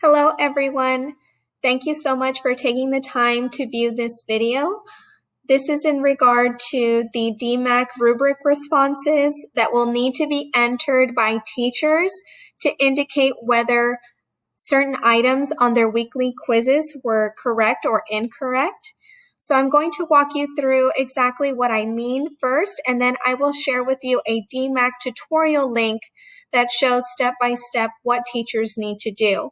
Hello everyone. Thank you so much for taking the time to view this video. This is in regard to the DMAC rubric responses that will need to be entered by teachers to indicate whether certain items on their weekly quizzes were correct or incorrect. So I'm going to walk you through exactly what I mean first, and then I will share with you a DMAC tutorial link that shows step-by-step what teachers need to do.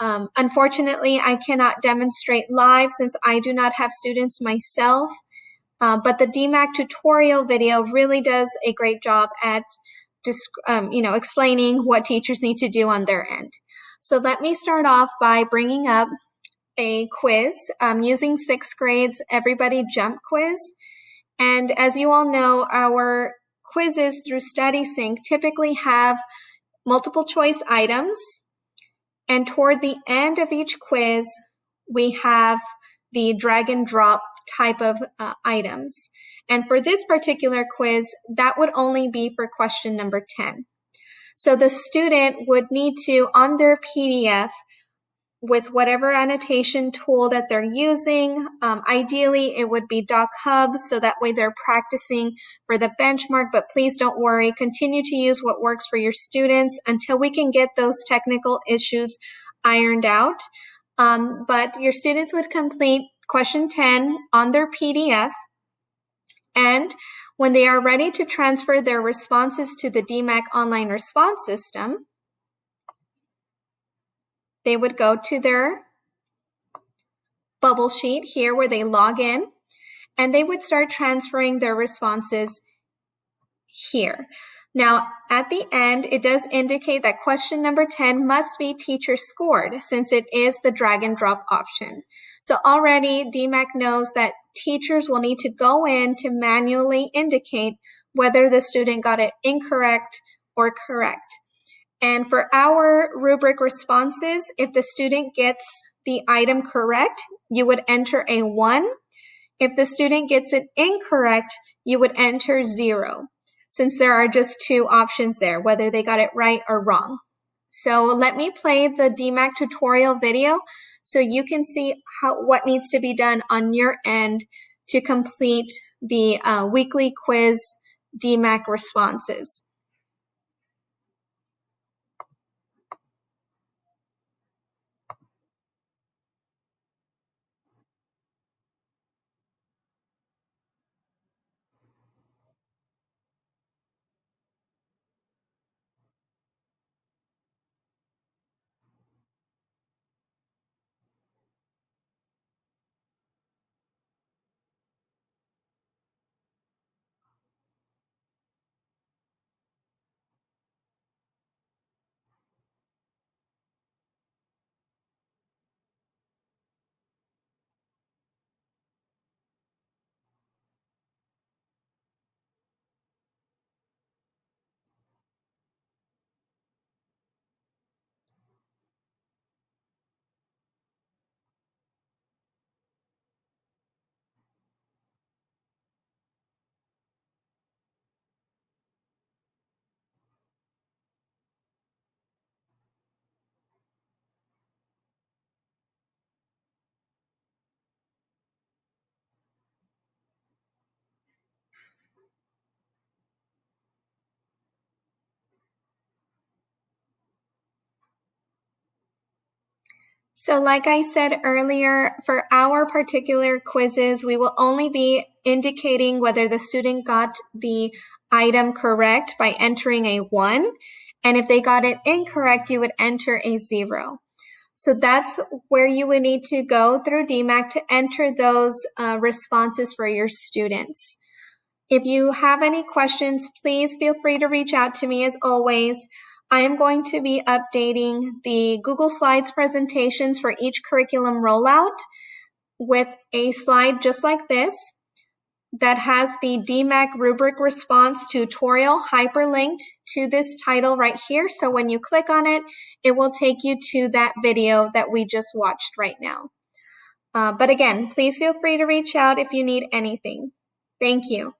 Unfortunately, I cannot demonstrate live since I do not have students myself, but the DMAC tutorial video really does a great job at explaining what teachers need to do on their end. So let me start off by bringing up a quiz using 6th grade's Everybody Jump quiz. And as you all know, our quizzes through StudySync typically have multiple choice items. And toward the end of each quiz, we have the drag and drop type of items. And for this particular quiz, that would only be for question number 10. So the student would need to, on their PDF, with whatever annotation tool that they're using, ideally it would be Doc Hub, so that way they're practicing for the benchmark, but please don't worry, continue to use what works for your students until we can get those technical issues ironed out. But your students would complete question 10 on their PDF, and when they are ready to transfer their responses to the DMAC Online Response System, they would go to their bubble sheet here where they log in, and they would start transferring their responses here. Now, at the end, it does indicate that question number 10 must be teacher scored since it is the drag and drop option. So already DMAC knows that teachers will need to go in to manually indicate whether the student got it incorrect or correct. And for our rubric responses, if the student gets the item correct, you would enter a 1. If the student gets it incorrect, you would enter 0, since there are just 2 options there, whether they got it right or wrong. So let me play the DMAC tutorial video so you can see what needs to be done on your end to complete the weekly quiz DMAC responses. So like I said earlier, for our particular quizzes, we will only be indicating whether the student got the item correct by entering a 1. And if they got it incorrect, you would enter a 0. So that's where you would need to go through DMAC to enter those responses for your students. If you have any questions, please feel free to reach out to me as always. I am going to be updating the Google Slides presentations for each curriculum rollout with a slide just like this that has the DMAC rubric response tutorial hyperlinked to this title right here. So when you click on it, it will take you to that video that we just watched right now. But again, please feel free to reach out if you need anything. Thank you.